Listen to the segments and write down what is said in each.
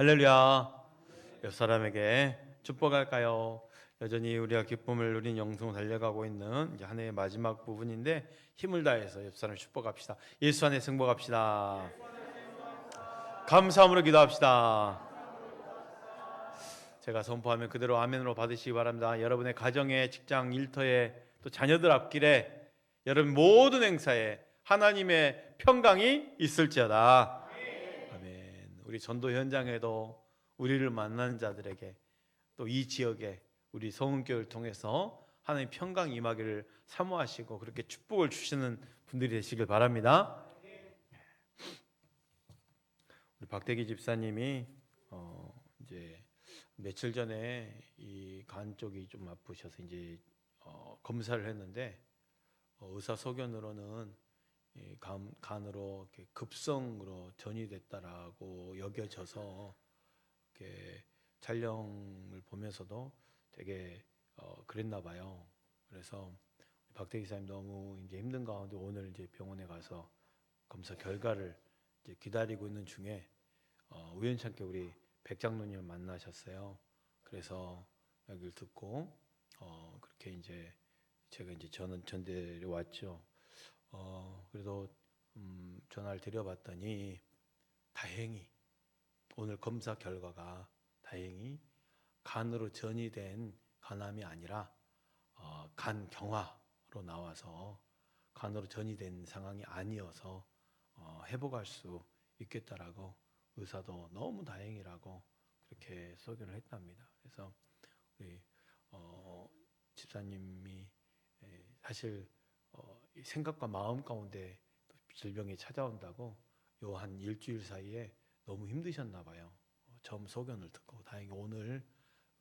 할렐루야. 옆 사람에게 축복할까요? 여전히 우리가 기쁨을 누린 영성 달려가고 있는 이제 한 해의 마지막 부분인데 힘을 다해서 옆 사람 축복합시다. 예수 안에 승복합시다. 감사함으로 기도합시다. 제가 선포하면 그대로 아멘으로 받으시기 바랍니다. 여러분의 가정에, 직장, 일터에, 또 자녀들 앞길에, 여러분 모든 행사에 하나님의 평강이 있을지어다. 아멘. 우리 전도 현장에도 우리를 만나는 자들에게, 또 이 지역에 우리 성은교회를 통해서 하나님 평강 임하기를 사모하시고 그렇게 축복을 주시는 분들이 되시길 바랍니다. 우리 박대기 집사님이 이제 며칠 전에 이 간 쪽이 좀 아프셔서 이제 검사를 했는데 의사 소견으로는 이 간으로 이렇게 급성으로 전이됐다라고 여겨져서 이렇게 촬영을 보면서도 되게 그랬나 봐요. 그래서 박대기 사님 너무 이제 힘든 가운데 오늘 이제 병원에 가서 검사 결과를 이제 기다리고 있는 중에 우연찮게 우리 백장로님을 만나셨어요. 그래서 여기를 듣고 그렇게 이제 제가 이제 저는 전대를 왔죠. 그래도 전화를 드려봤더니 다행히 오늘 검사 결과가 다행히 간으로 전이된 간암이 아니라 간경화로 나와서 간으로 전이된 상황이 아니어서 회복할 수 있겠다라고 의사도 너무 다행이라고 그렇게 소견을 했답니다. 그래서 우리 집사님이 사실 생각과 마음 가운데 질병이 찾아온다고 요 한 일주일 사이에 너무 힘드셨나 봐요. 처음 소견을 듣고 다행히 오늘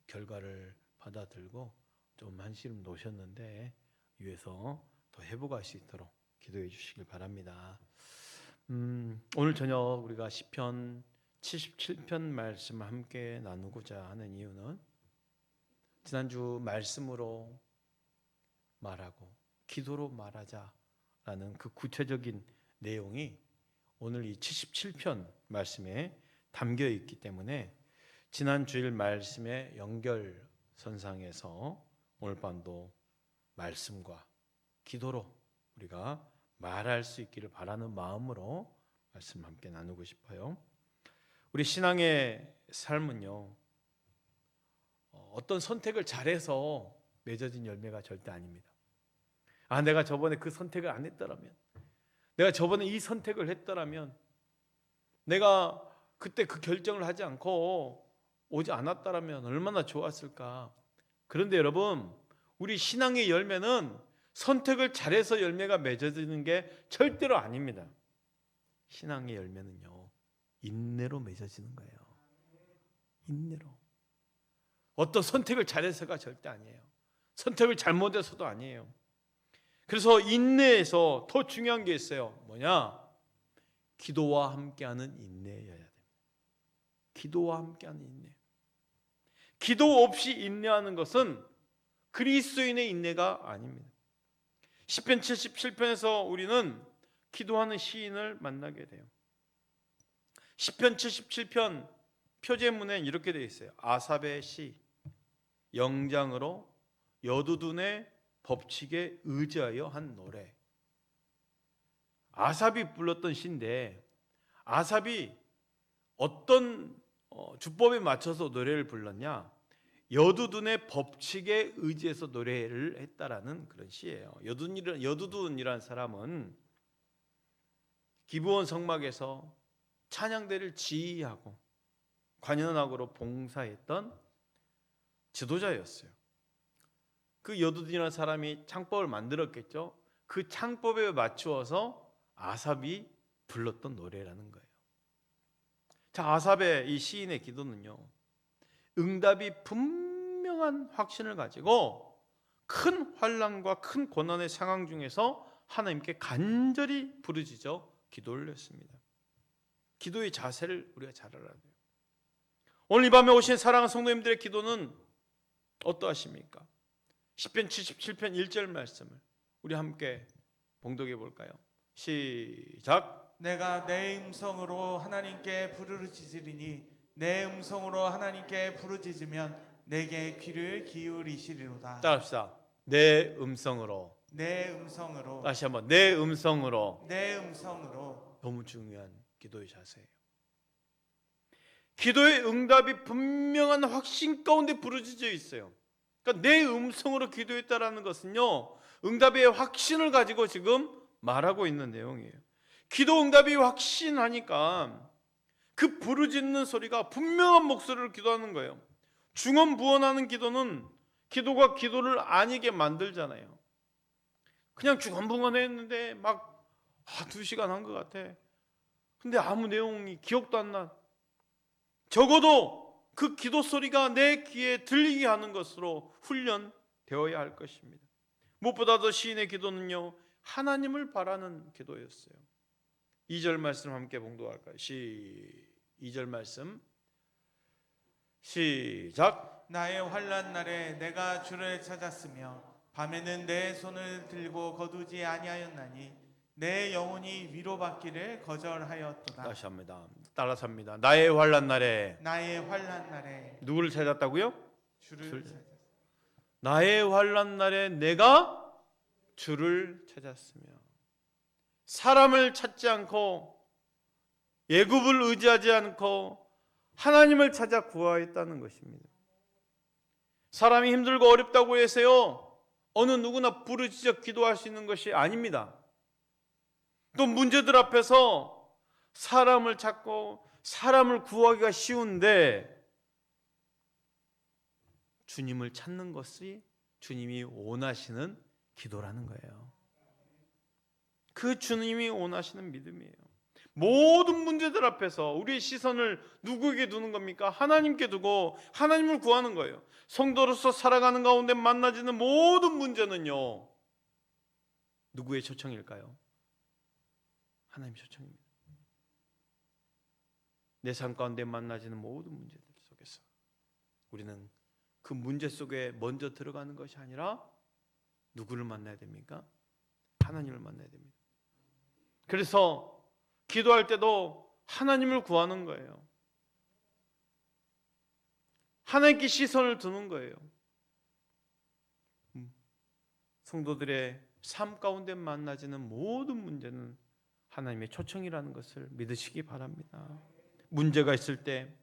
결과를 받아들고 좀 한시름 놓으셨는데 위에서 더 회복할 수 있도록 기도해 주시길 바랍니다. 오늘 저녁 우리가 시편 77편 말씀을 함께 나누고자 하는 이유는 지난주 말씀으로 말하고 기도로 말하자라는 그 구체적인 내용이 오늘 이 77편 말씀에 담겨 있기 때문에 지난 주일 말씀의 연결선상에서 오늘 밤도 말씀과 기도로 우리가 말할 수 있기를 바라는 마음으로 말씀 함께 나누고 싶어요. 우리 신앙의 삶은요, 어떤 선택을 잘해서 맺어진 열매가 절대 아닙니다. 내가 저번에 그 선택을 안 했더라면, 내가 저번에 이 선택을 했더라면, 내가 그때 그 결정을 하지 않고 오지 않았더라면 얼마나 좋았을까. 그런데 여러분, 우리 신앙의 열매는 선택을 잘해서 열매가 맺어지는 게 절대로 아닙니다. 신앙의 열매는요, 인내로 맺어지는 거예요. 인내로. 어떤 선택을 잘해서가 절대 아니에요. 선택을 잘못해서도 아니에요. 그래서 인내에서 더 중요한 게 있어요. 뭐냐? 기도와 함께하는 인내여야 됩니다. 기도와 함께하는 인내. 기도 없이 인내하는 것은 그리스도인의 인내가 아닙니다. 시편 77편에서 우리는 기도하는 시인을 만나게 돼요. 시편 77편 표제문에 이렇게 되어 있어요. 아삽의 시, 영장으로 여두둔의 법칙에 의지하여 한 노래. 아삽이 불렀던 시인데 아삽이 어떤 주법에 맞춰서 노래를 불렀냐? 여두둔의 법칙에 의지해서 노래를 했다라는 그런 시예요. 여두둔이라는 사람은 기브온 성막에서 찬양대를 지휘하고 관현악으로 봉사했던 지도자였어요. 그 여두둔이라는 사람이 창법을 만들었겠죠. 그 창법에 맞추어서 아삽이 불렀던 노래라는 거예요. 자, 아삽의 이 시인의 기도는요, 응답이 분명한 확신을 가지고 큰 환난과 큰 고난의 상황 중에서 하나님께 간절히 부르짖어 기도를 했습니다. 기도의 자세를 우리가 잘 알아야 돼요. 오늘 이 밤에 오신 사랑하는 성도님들의 기도는 어떠하십니까? 시편 77편 1절 말씀을 우리 함께 봉독해 볼까요? 시작. 내가 내 음성으로 하나님께 부르짖으리니 내 음성으로 하나님께 부르짖으면 내게 귀를 기울이시리로다. 따라합시다. 내 음성으로. 내 음성으로. 다시 한번 내 음성으로. 내 음성으로. 너무 중요한 기도의 자세예요. 기도의 응답이 분명한 확신 가운데 부르짖어 있어요. 그러니까 내 음성으로 기도했다라는 것은요, 응답의 확신을 가지고 지금 말하고 있는 내용이에요. 기도 응답이 확신하니까 그 부르짖는 소리가 분명한 목소리로 기도하는 거예요. 중언부언하는 기도는 기도가 기도를 아니게 만들잖아요. 그냥 중언부언했는데 막 2시간 한 것 같아. 근데 아무 내용이 기억도 안 나. 적어도 그 기도 소리가 내 귀에 들리게 하는 것으로 훈련되어야 할 것입니다. 무엇보다도 시인의 기도는요, 하나님을 바라는 기도였어요. 2절 말씀 함께 봉독할까요? 2절 말씀 시작. 나의 환난 날에 내가 주를 찾았으며 밤에는 내 손을 들고 거두지 아니하였나니 내 영혼이 위로받기를 거절하였도다. 다시 합니다. 따라서 합니다. 나의 환난 날에 나의 환난 날에 누구를 찾았다고요? 주를 찾았으며 나의 환난 날에 내가 주를 찾았으며. 사람을 찾지 않고 예굽을 의지하지 않고 하나님을 찾아 구하였다는 것입니다. 사람이 힘들고 어렵다고 해서요, 어느 누구나 부르짖어 기도할 수 있는 것이 아닙니다. 또 문제들 앞에서 사람을 찾고 사람을 구하기가 쉬운데 주님을 찾는 것이 주님이 원하시는 기도라는 거예요. 그 주님이 원하시는 믿음이에요. 모든 문제들 앞에서 우리의 시선을 누구에게 두는 겁니까? 하나님께 두고 하나님을 구하는 거예요. 성도로서 살아가는 가운데 만나지는 모든 문제는요, 누구의 초청일까요? 하나님 초청입니다. 내 삶 가운데 만나지는 모든 문제들 속에서 우리는 그 문제 속에 먼저 들어가는 것이 아니라 누구를 만나야 됩니까? 하나님을 만나야 됩니다. 그래서 기도할 때도 하나님을 구하는 거예요. 하나님께 시선을 두는 거예요. 성도들의 삶 가운데 만나지는 모든 문제는 하나님의 초청이라는 것을 믿으시기 바랍니다. 문제가 있을 때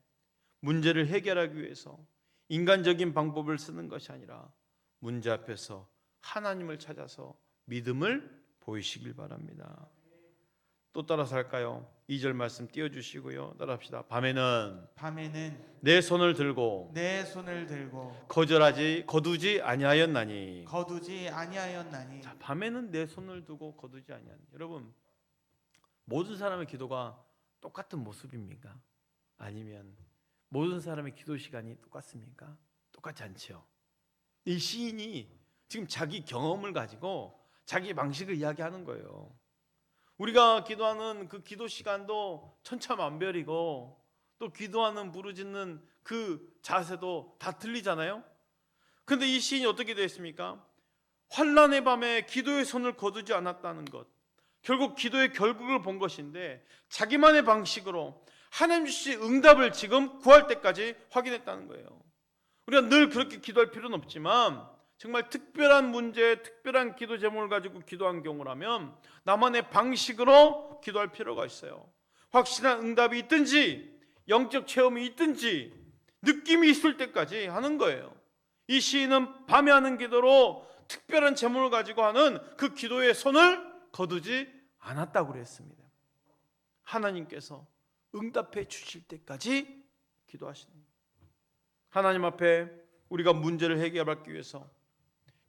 문제를 해결하기 위해서 인간적인 방법을 쓰는 것이 아니라 문제 앞에서 하나님을 찾아서 믿음을 보이시길 바랍니다. 또 따라서 할까요? 2절 말씀 띄워주시고요. 따라합시다. 밤에는 내 손을 들고 거두지 아니하였나니. 자, 밤에는 내 손을 두고 거두지 아니하니. 여러분, 모든 사람의 기도가 똑같은 모습입니까? 아니면 모든 사람의 기도 시간이 똑같습니까? 똑같지 않죠. 이 시인이 지금 자기 경험을 가지고 자기 방식을 이야기하는 거예요. 우리가 기도하는 그 기도 시간도 천차만별이고 또 기도하는 부르짖는 그 자세도 다 틀리잖아요. 그런데 이 시인이 어떻게 되었습니까? 환난의 밤에 기도의 손을 거두지 않았다는 것, 결국 기도의 결국을 본 것인데 자기만의 방식으로 하나님 주신 응답을 지금 구할 때까지 확인했다는 거예요. 우리가 늘 그렇게 기도할 필요는 없지만 정말 특별한 문제, 특별한 기도 제목을 가지고 기도한 경우라면 나만의 방식으로 기도할 필요가 있어요. 확실한 응답이 있든지 영적 체험이 있든지 느낌이 있을 때까지 하는 거예요. 이 시인은 밤에 하는 기도로 특별한 제목을 가지고 하는 그 기도의 손을 거두지 않았다고 그랬습니다. 하나님께서 응답해 주실 때까지 기도하시는 거예요. 하나님 앞에 우리가 문제를 해결하기 위해서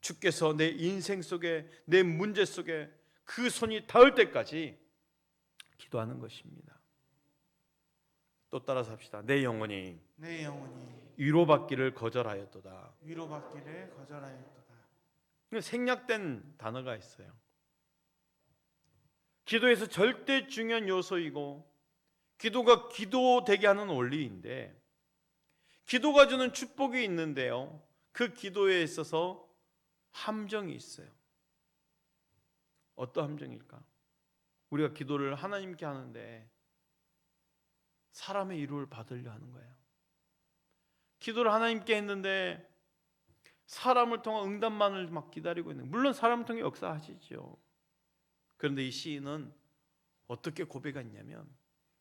주께서 내 인생 속에, 내 문제 속에 그 손이 닿을 때까지 기도하는 것입니다. 또 따라서 합시다. 내 영혼이 위로받기를 거절하였도다. 생략된 단어가 있어요. 기도에서 절대 중요한 요소이고 기도가 기도되게 하는 원리인데 기도가 주는 축복이 있는데요, 그 기도에 있어서 함정이 있어요. 어떤 함정일까? 우리가 기도를 하나님께 하는데 사람의 위로를 받으려 하는 거예요. 기도를 하나님께 했는데 사람을 통한 응답만을 막 기다리고 있는, 물론 사람을 통해 역사하시죠. 그런데 이 시인은 어떻게 고백했냐면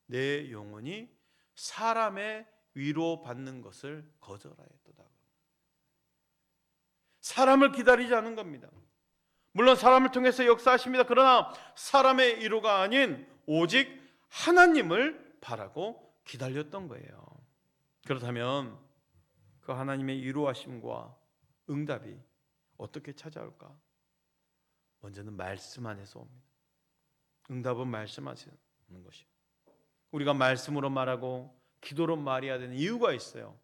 내 영혼이 사람의 위로받는 것을 거절하였도다. 사람을 기다리지 않은 겁니다. 물론 사람을 통해서 역사하십니다. 그러나 사람의 위로가 아닌 오직 하나님을 바라고 기다렸던 거예요. 그렇다면 그 하나님의 위로하심과 응답이 어떻게 찾아올까? 먼저는 말씀 안에서 옵니다. 응답은 말씀 안에서 오는 것이요. 우리가 말씀으로 말하고 기도로 말해야 되는 이유가 있어요.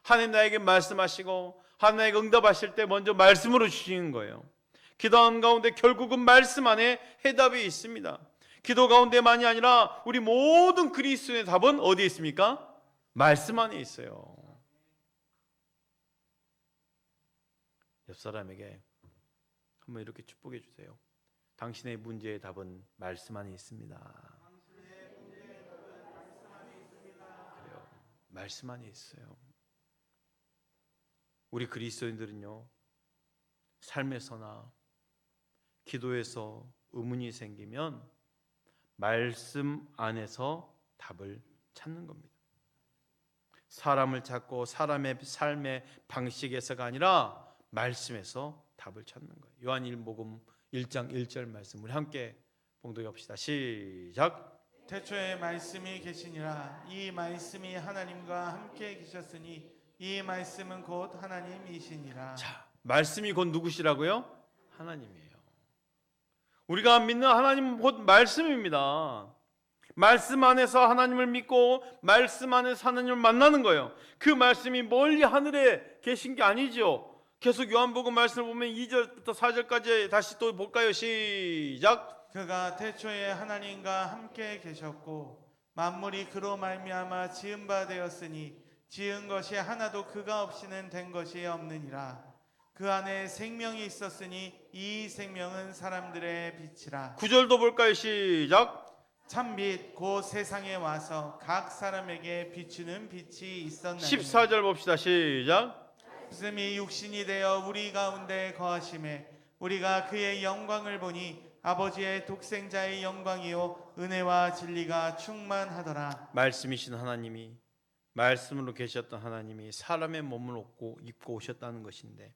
하나님 나에게 말씀하시고 하나님 나에게 응답하실 때 먼저 말씀으로 주시는 거예요. 기도하는 가운데 결국은 말씀 안에 해답이 있습니다. 기도 가운데만이 아니라 우리 모든 그리스도의 답은 어디에 있습니까? 말씀 안에 있어요. 옆 사람에게 한번 이렇게 축복해 주세요. 당신의 문제의 답은 말씀 안에 있습니다. 그래요. 말씀 안에 있어요. 우리 그리스도인들은요, 삶에서나 기도에서 의문이 생기면 말씀 안에서 답을 찾는 겁니다. 사람을 찾고 사람의 삶의 방식에서가 아니라 말씀에서 답을 찾는 거예요. 요한일복음 1장 1절 말씀 우리 함께 봉독해 봅시다. 시작. 태초에 말씀이 계시니라. 이 말씀이 하나님과 함께 계셨으니 이 말씀은 곧 하나님이시니라. 자, 말씀이 곧 누구시라고요? 하나님이에요. 우리가 믿는 하나님은 곧 말씀입니다. 말씀 안에서 하나님을 믿고 말씀 안에서 하나님을 만나는 거예요. 그 말씀이 멀리 하늘에 계신 게 아니죠. 계속 요한복음 말씀을 보면 2절부터 4절까지 다시 또 볼까요? 시작. 그가 태초에 하나님과 함께 계셨고 만물이 그로 말미암아 지은 바 되었으니 지은 것이 하나도 그가 없이는 된 것이 없느니라. 그 안에 생명이 있었으니 이 생명은 사람들의 빛이라. 9절도 볼까요? 시작. 참빛 곧 세상에 와서 각 사람에게 비추는 빛이 있었나니 14절 봅시다. 시작. 말씀이 육신이 되어 우리 가운데 거하심에 우리가 그의 영광을 보니 아버지의 독생자의 영광이요 은혜와 진리가 충만하더라. 말씀이신 하나님이, 말씀으로 계셨던 하나님이 사람의 몸을 입고 오셨다는 것인데,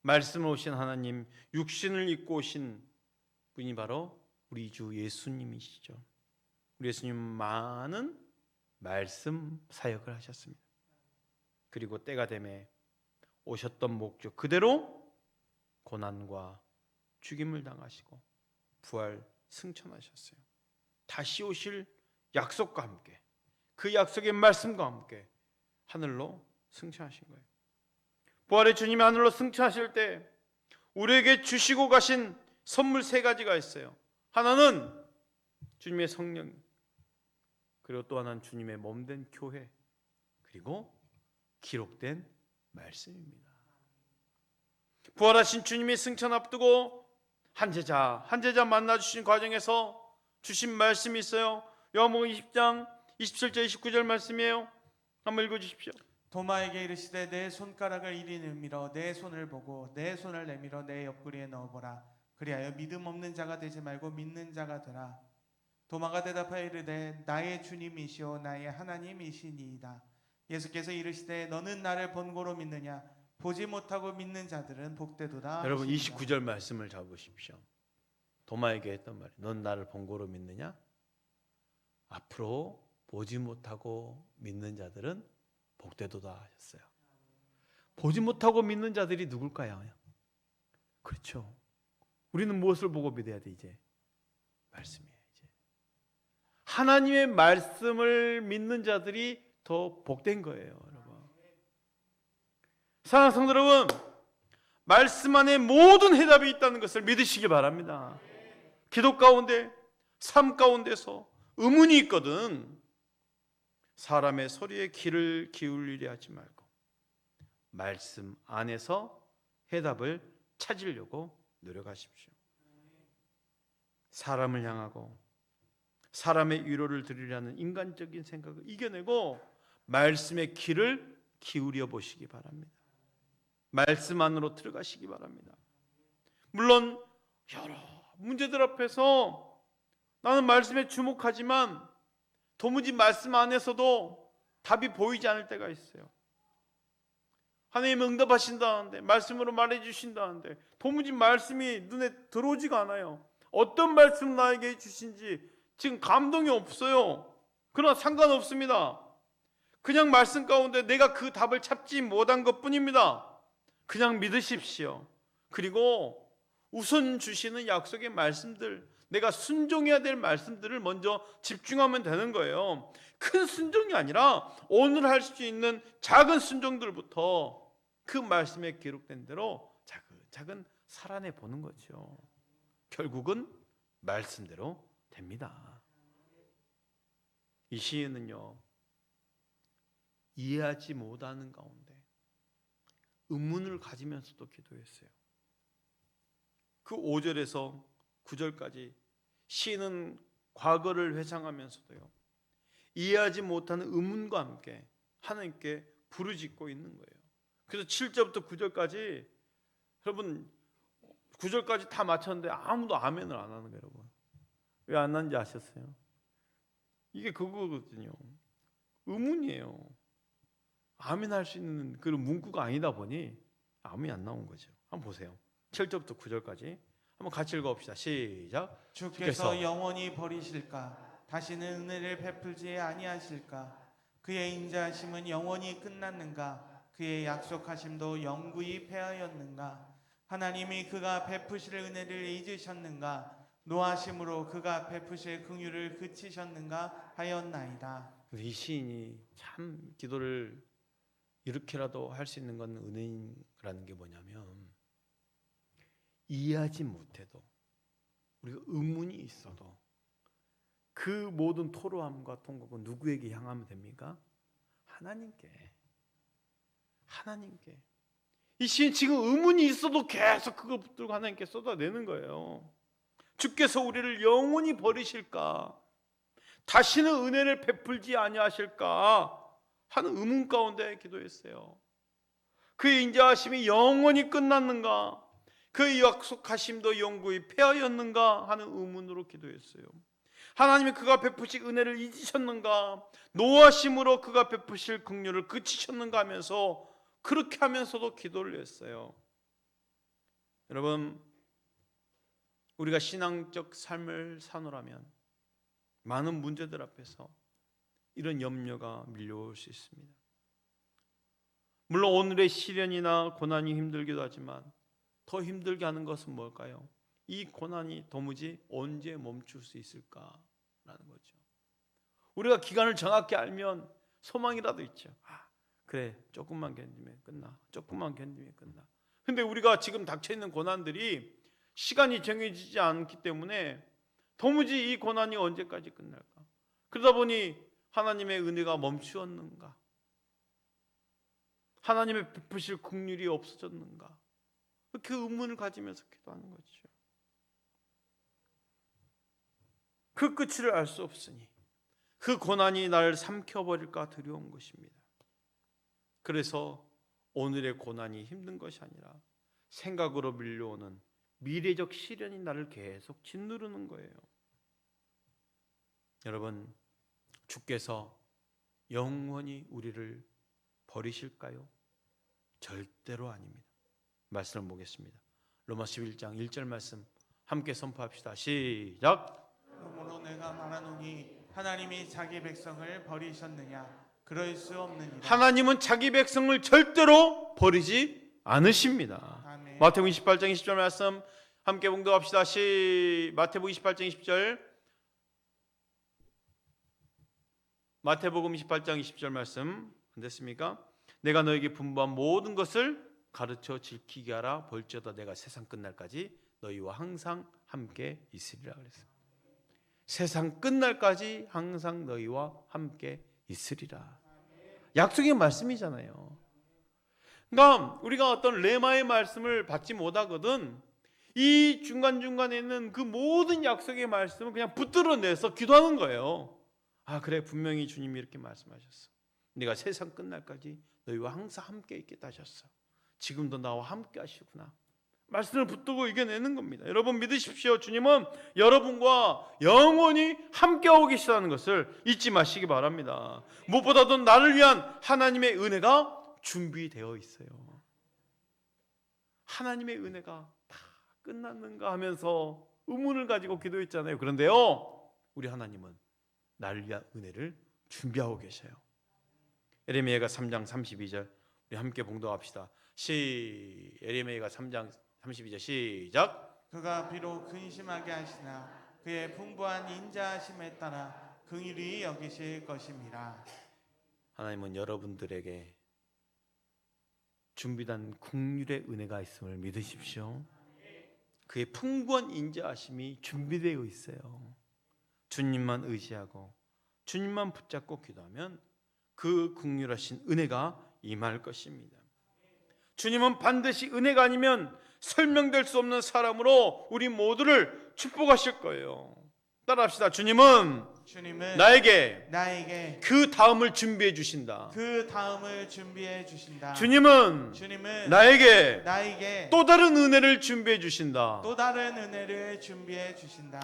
말씀으로 오신 하나님, 육신을 입고 오신 분이 바로 우리 주 예수님이시죠. 우리 예수님은 많은 말씀 사역을 하셨습니다. 그리고 때가 되매 오셨던 목적 그대로 고난과 죽임을 당하시고 부활 승천하셨어요. 다시 오실 약속과 함께, 그 약속의 말씀과 함께 하늘로 승천하신 거예요. 부활의 주님이 하늘로 승천하실 때 우리에게 주시고 가신 선물 3가지가 있어요. 하나는 주님의 성령, 그리고 또 하나는 주님의 몸된 교회, 그리고 기록된 말씀입니다. 부활하신 주님이 승천 앞두고 한 제자 만나 주신 과정에서 주신 말씀이 있어요. 요한복음 20장 27절 29절 말씀이에요. 한번 읽어 주십시오. 도마에게 이르시되 내 손가락을 이리 내밀어 내 손을 보고 내 손을 내밀어 내 옆구리에 넣어보라. 그리하여 믿음 없는 자가 되지 말고 믿는 자가 되라. 도마가 대답하여 이르되 나의 주님이시오 나의 하나님이시니이다. 예수께서 이르시되 너는 나를 본고로 믿느냐? 보지 못하고 믿는 자들은 복되도다. 여러분 하시니라. 29절 말씀을 잡으십시오. 도마에게 했던 말이 넌 나를 본고로 믿느냐? 앞으로 보지 못하고 믿는 자들은 복되도다 하셨어요. 보지 못하고 믿는 자들이 누굴까요? 그렇죠. 우리는 무엇을 보고 믿어야 돼 이제? 말씀이에요. 이제 하나님의 말씀을 믿는 자들이 더 복된 거예요, 여러분. 사랑하는 성도 여러분, 말씀 안에 모든 해답이 있다는 것을 믿으시기 바랍니다. 기도 가운데, 삶 가운데서 의문이 있거든 사람의 소리에 귀를 기울이려 하지 말고 말씀 안에서 해답을 찾으려고 노력하십시오. 사람을 향하고 사람의 위로를 들으려는 인간적인 생각을 이겨내고 말씀의 귀를 기울여 보시기 바랍니다. 말씀 안으로 들어가시기 바랍니다. 물론 여러 문제들 앞에서 나는 말씀에 주목하지만 도무지 말씀 안에서도 답이 보이지 않을 때가 있어요. 하나님 응답하신다는데, 말씀으로 말해주신다는데 도무지 말씀이 눈에 들어오지가 않아요. 어떤 말씀 나에게 해주신지 지금 감동이 없어요. 그러나 상관없습니다. 그냥 말씀 가운데 내가 그 답을 찾지 못한 것뿐입니다. 그냥 믿으십시오. 그리고 우선 주시는 약속의 말씀들, 내가 순종해야 될 말씀들을 먼저 집중하면 되는 거예요. 큰 순종이 아니라 오늘 할 수 있는 작은 순종들부터 그 말씀에 기록된 대로 차근차근 살아내 보는 거죠. 결국은 말씀대로 됩니다. 이 시인은요, 이해하지 못하는 가운데 의문을 가지면서도 기도했어요. 그 5절에서 9절까지 시인은 과거를 회상하면서도요, 이해하지 못하는 의문과 함께 하나님께 부르짖고 있는 거예요. 그래서 7절부터 9절까지, 여러분 9절까지 다 마쳤는데 아무도 아멘을 안 하는 거예요. 여러분 왜 안 하는지 아셨어요? 이게 그거거든요. 의문이에요. 아멘 할 수 있는 그런 문구가 아니다 보니 아멘이 안 나온 거죠. 한번 보세요. 7절부터 9절까지 한번 같이 읽어봅시다. 시작. 주께서 영원히 버리실까? 다시는 은혜를 베풀지 아니하실까? 그의 인자하심은 영원히 끝났는가? 그의 약속하심도 영구히 패하였는가? 하나님이 그가 베푸실 은혜를 잊으셨는가? 노하심으로 그가 베푸실 긍휼을 그치셨는가 하였나이다. 이 시인이 참 기도를 이렇게라도 할 수 있는 건 은혜라는 게 뭐냐면, 이해하지 못해도 우리가 의문이 있어도 그 모든 토로함과 통곡은 누구에게 향하면 됩니까? 하나님께. 이 시인 지금 의문이 있어도 계속 그걸 붙들고 하나님께 쏟아내는 거예요. 주께서 우리를 영원히 버리실까? 다시는 은혜를 베풀지 아니하실까? 하는 의문 가운데 기도했어요. 그의 인자하심이 영원히 끝났는가? 그의 약속하심도 영구히 폐하였는가? 하는 의문으로 기도했어요. 하나님이 그가 베푸실 은혜를 잊으셨는가? 노하심으로 그가 베푸실 긍휼을 그치셨는가 하면서, 그렇게 하면서도 기도를 했어요. 여러분, 우리가 신앙적 삶을 사노라면 많은 문제들 앞에서 이런 염려가 밀려올 수 있습니다. 물론 오늘의 시련이나 고난이 힘들기도 하지만 더 힘들게 하는 것은 뭘까요? 이 고난이 도무지 언제 멈출 수 있을까라는 거죠. 우리가 기간을 정확히 알면 소망이라도 있죠. 그래, 조금만 견디면 끝나. 조금만 견디면 끝나. 근데 우리가 지금 닥쳐있는 고난들이 시간이 정해지지 않기 때문에 도무지 이 고난이 언제까지 끝날까? 그러다 보니 하나님의 은혜가 멈추었는가? 하나님의 베푸실 긍휼이 없어졌는가? 그 의문을 가지면서 기도하는 거죠. 그 끝을 알 수 없으니 그 고난이 나를 삼켜버릴까 두려운 것입니다. 그래서 오늘의 고난이 힘든 것이 아니라 생각으로 밀려오는 미래적 시련이 나를 계속 짓누르는 거예요. 여러분, 주께서 영원히 우리를 버리실까요? 절대로 아닙니다. 말씀을 보겠습니다. 로마서 11장 1절 말씀 함께 선포합시다. 시작. 그러므로 내가 말하노니 하나님이 자기 백성을 버리셨느냐? 그럴 수 없느니라. 하나님은 자기 백성을 절대로 버리지 않으십니다. 아멘. 마태복음 28장 20절 말씀 함께 봉독합시다. 마태복음 28장 20절. 마태복음 28장 20절 말씀 안 됐습니까? 내가 너에게 분부한 모든 것을 가르쳐 지키게 하라. 볼지어다 내가 세상 끝날까지 너희와 항상 함께 있으리라 그랬어요. 세상 끝날까지 항상 너희와 함께 있으리라. 약속의 말씀이잖아요. 그러니까 우리가 어떤 레마의 말씀을 받지 못하거든 이 중간중간에 있는 그 모든 약속의 말씀을 그냥 붙들어내서 기도하는 거예요. 아, 그래, 분명히 주님이 이렇게 말씀하셨어. 네가 세상 끝날까지 너희와 항상 함께 있겠다 하셨어. 지금도 나와 함께 하시구나. 말씀을 붙들고 이겨내는 겁니다. 여러분 믿으십시오. 주님은 여러분과 영원히 함께하고 계시다는 것을 잊지 마시기 바랍니다. 무엇보다도 나를 위한 하나님의 은혜가 준비되어 있어요. 하나님의 은혜가 다 끝났는가 하면서 의문을 가지고 기도했잖아요. 그런데요, 우리 하나님은 나를 위한 은혜를 준비하고 계셔요. 예레미야가 3장 32절 우리 함께 봉독합시다. 예레미야가 3장 32절 시작. 그가 비록 근심하게 하시나 그의 풍부한 인자하심에 따라 긍휼히 여기실 것임이라. 하나님은 여러분들에게 준비된 긍휼의 은혜가 있음을 믿으십시오. 그의 풍부한 인자하심이 준비되어 있어요. 주님만 의지하고 주님만 붙잡고 기도하면 그 긍휼하신 은혜가 임할 것입니다. 주님은 반드시 은혜가 아니면 설명될 수 없는 사람으로 우리 모두를 축복하실 거예요. 따라합시다. 주님은 나에게 그 다음을 준비해 주신다. 주님은 나에게 또 다른 은혜를 준비해 주신다.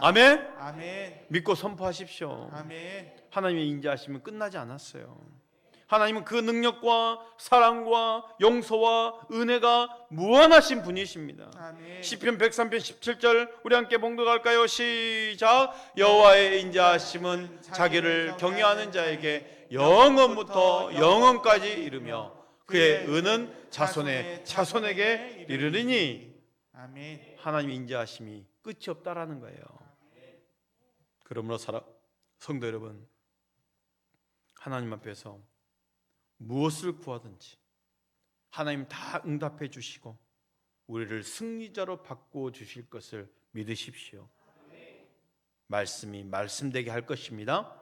아멘. 믿고 선포하십시오. 하나님의 인자하심은 끝나지 않았어요. 하나님은 그 능력과 사랑과 용서와 은혜가 무한하신 분이십니다. 아멘. 시편 103편 17절 우리 함께 봉독할까요? 시작. 여호와의 인자하심은 자기를 경외하는 자에게 영원부터 영원까지 이르며 그의 은은 자손의 자손에게 이르리니. 아멘. 하나님의 인자하심이 끝이 없다라는 거예요. 그러므로 성도 여러분, 하나님 앞에서 무엇을 구하든지 하나님 다 응답해 주시고 우리를 승리자로 바꾸어 주실 것을 믿으십시오. 말씀이 말씀되게 할 것입니다.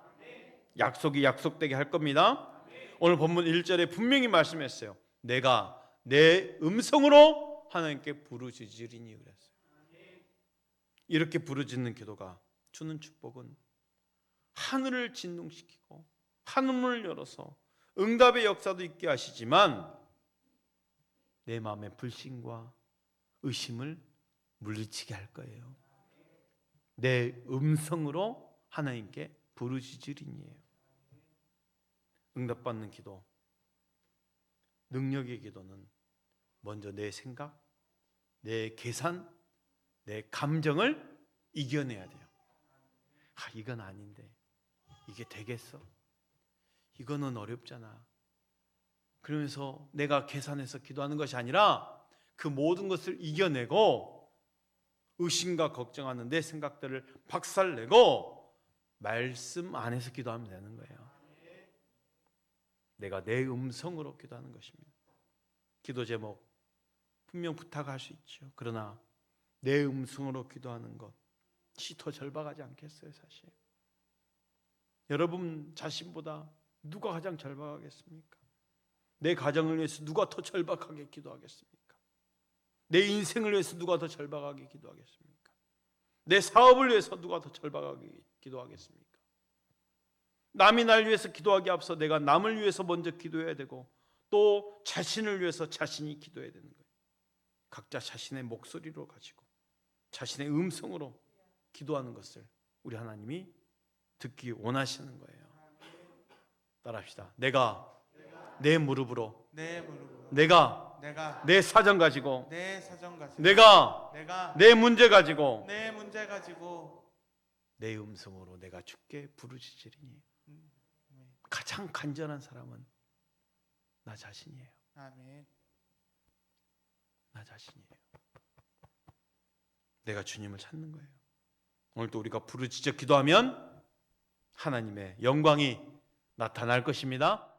약속이 약속되게 할 겁니다. 오늘 본문 1절에 분명히 말씀했어요. 내가 내 음성으로 하나님께 부르짖으리니 그랬어요. 이렇게 부르짖는 기도가 주는 축복은 하늘을 진동시키고 하늘문을 열어서 응답의 역사도 있게 하시지만 내 마음의 불신과 의심을 물리치게 할 거예요. 내 음성으로 하나님께 부르짖으리니에요. 응답받는 기도, 능력의 기도는 먼저 내 생각, 내 계산, 내 감정을 이겨내야 돼요. 이건 아닌데 이게 되겠어? 이거는 어렵잖아. 그러면서 내가 계산해서 기도하는 것이 아니라 그 모든 것을 이겨내고 의심과 걱정하는 내 생각들을 박살내고 말씀 안에서 기도하면 되는 거예요. 내가 내 음성으로 기도하는 것입니다. 기도 제목 분명 부탁할 수 있죠. 그러나 내 음성으로 기도하는 것이 더 절박하지 않겠어요, 사실? 여러분 자신보다 누가 가장 절박하겠습니까? 내 가정을 위해서 누가 더 절박하게 기도하겠습니까? 내 인생을 위해서 누가 더 절박하게 기도하겠습니까? 내 사업을 위해서 누가 더 절박하게 기도하겠습니까? 남이 날 위해서 기도하기 앞서 내가 남을 위해서 먼저 기도해야 되고 또 자신을 위해서 자신이 기도해야 되는 거예요. 각자 자신의 목소리로 가지고 자신의 음성으로 기도하는 것을 우리 하나님이 듣기 원하시는 거예요. 따라합시다. 내가 내 무릎으로 내가 내 사정 가지고 내가 내 문제 가지고 내 음성으로 내가 주께 부르짖으리니. 가장 간절한 사람은 나 자신이에요. 아멘. 나 자신이에요. 내가 주님을 찾는 거예요. 오늘도 우리가 부르짖어 기도하면 하나님의 영광이 나타날 것입니다.